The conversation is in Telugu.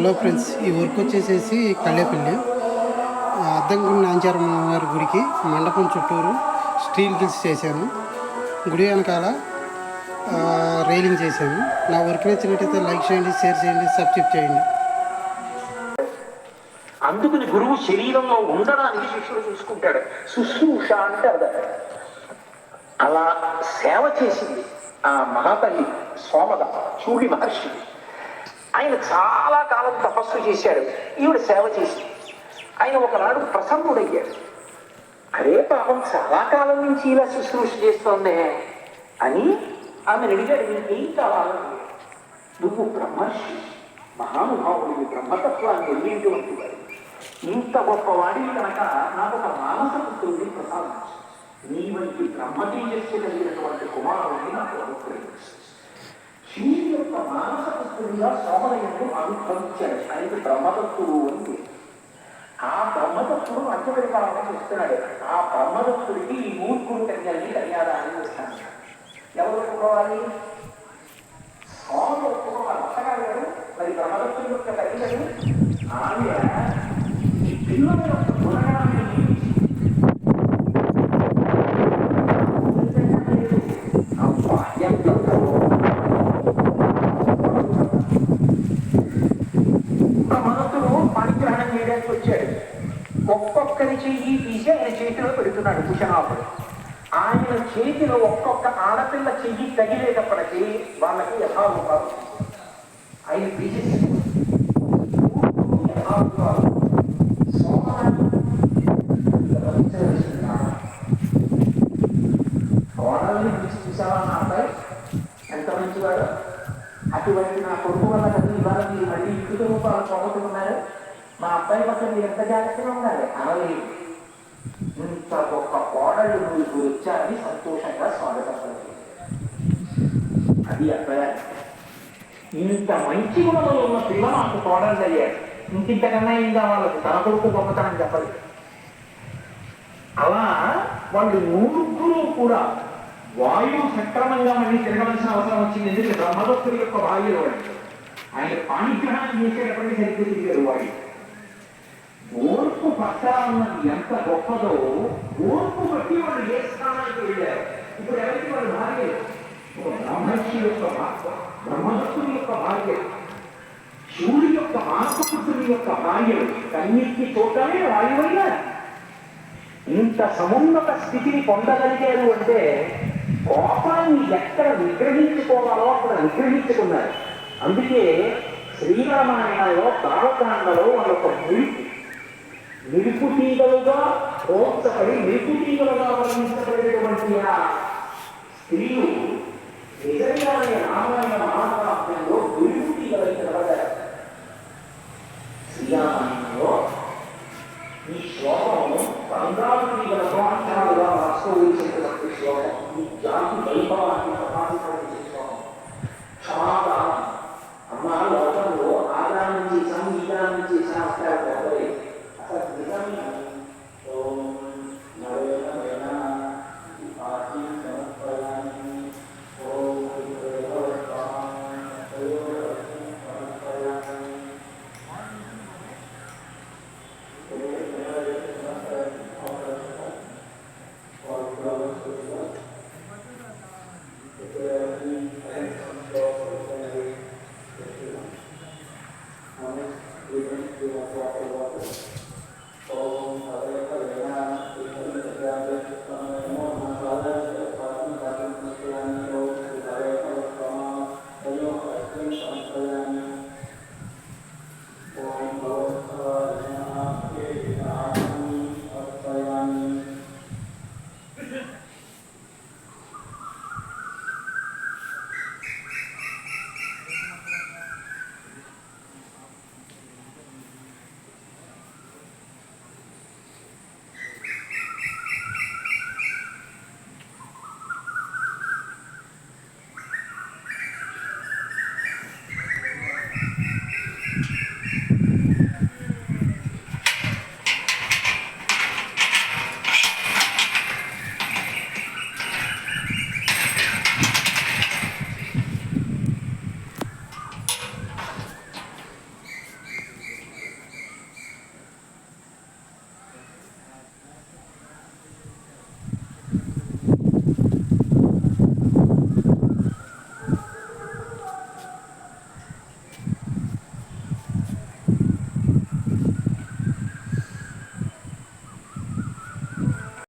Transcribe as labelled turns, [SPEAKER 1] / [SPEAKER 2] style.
[SPEAKER 1] హలో ఫ్రెండ్స్, ఈ వర్క్ వచ్చేసేసి కళ్ళేపల్లి అద్దంకి నాంచారమ్మ వారి గుడికి మండపం చుట్టూరు స్టీల్ గిల్స్ చేశాను. గుడి వెనకాల రైలింగ్ చేశాను. నా వర్క్ నచ్చినట్టయితే లైక్ చేయండి, షేర్ చేయండి, సబ్స్క్రైబ్ చేయండి.
[SPEAKER 2] అందుకని గురువు శరీరంలో ఉండడానికి శిష్యుడు చూసుకుంటాడు. శుశ్రూష అంటే అదే. అలా సేవ చేసింది ఆ మహాతల్లి సోమద చూడి మహర్షి. ఆయన చాలా కాలం తపస్సు చేశాడు, ఈవిడ సేవ చేసింది. ఆయన ఒకనాడు ప్రసన్నుడయ్యాడు. అరే పాపం చాలా కాలం నుంచి ఇలా శుశ్రూష చేస్తోందే అని ఆమె అడిగాడు, నీకేం కావాలని? నువ్వు బ్రహ్మర్షి, మహానుభావుడివి, బ్రహ్మతత్వాన్ని వెళ్ళేటువంటి వాడు, ఇంత గొప్పవాడివి కనుక నాకు ఒక మానస పుత్రుడిని ప్రసాదించు. నీ వంటి బ్రహ్మతేజస్సు కలిగినటువంటి కుమారుడిని నాకు అనుగ్రహించు. శివుని యొక్క మానస పుత్రుడిగా సోమదయ్యను అనుభవించాడు. ఆయనకి బ్రహ్మదత్తుడు అని. ఆ బ్రహ్మదత్తుడు అంత్యపరిపాలన చేస్తున్నాడు. ఆ బ్రహ్మదత్తుడికి ఈ మూర్ఖుడు కన్యల్ని కన్యాదానం చేస్తాను. ఎవరు ఒప్పుకోవాలి? సోమడు ఒప్పుకోవాలి. అత్తగారు గారు మరి బ్రహ్మదత్తుడి యొక్క తల్లిదండ్రులు ఆవిడ ఈ పిల్లల యొక్క గుణగాన్ని పాణిగ్రహణం చేయడానికి వచ్చాడు. ఒక్కొక్కరి చెయ్యి తీసి ఆయన చేతిలో పెడుతున్నాడు కుశనాభుడు. ఆయన చేతిలో ఒక్కొక్క ఆడపిల్ల చెయ్యి తగిలేటప్పటికీ వాళ్ళకి యథారూపాలు ఆయన తీసేసి కోడల్ని చూసావా నా అబ్బాయి ఎంత మంచివాడు, అటువంటి నా కొడుకు వల్ల కదా ఇవాళ మీరు మళ్ళీ ఇంటి రూపాయలు పోగొట్టుకున్నారు. మా అబ్బాయి పక్కన మీరు ఎంత జాగ్రత్తగా ఉండాలి అనలేదు. ఇంత గొప్ప కోడళ్ళు మీకు వచ్చారని సంతోషంగా స్వాగతం పలికారు. అది అబ్బాయి. ఇంత మంచి గుణంలో ఉన్న పిల్ల నాకు కోడళ్ళు అయ్యారు. ఇంకింతకన్నా ఏం కావాలి? తన కొడుకు గొప్పతనం చెప్పలేదు. అలా వాళ్ళు నూరుగురు కూడా వాయువు సక్రమంగా మళ్ళీ తిరగవలసిన అవసరం వచ్చింది. ఎందుకంటే బ్రహ్మదత్తుడి యొక్క వాయువు ఆయన పాణిగ్రహణం చేసేటప్పటికీ సరిగ్గా తిరిగారు. వాయువు ఓర్పు పట్ట అన్నది ఎంత గొప్పదో ఓర్పు బట్టి వాళ్ళు ఏ స్థానానికి వెళ్ళారు. ఇప్పుడు ఎవరికి వాళ్ళు భార్య? బ్రహ్మర్షి యొక్క బ్రహ్మదత్తుడి యొక్క భార్య, శివుడి యొక్క మానసపుత్రుడి యొక్క భార్యలు కన్నిటి చోటనే వాయువైనా ఇంత సమున్నత స్థితిని పొందగలిగారు అంటే కోపాన్ని ఎక్కడ నిగ్రహించుకోవాలో అక్కడ నిగ్రహించుకున్నారు. అందుకే శ్రీరామాయణంలో బాలకాండలో వాళ్ళొక నిలుపు తీగలుగా ప్రోత్సపడి నిలుపు తీగలుగా వర్ణించబడేటువంటి ఆ స్త్రీలు నిజంగానే రామాయణ మహాకావ్యంలో నిలుపు తీగలైన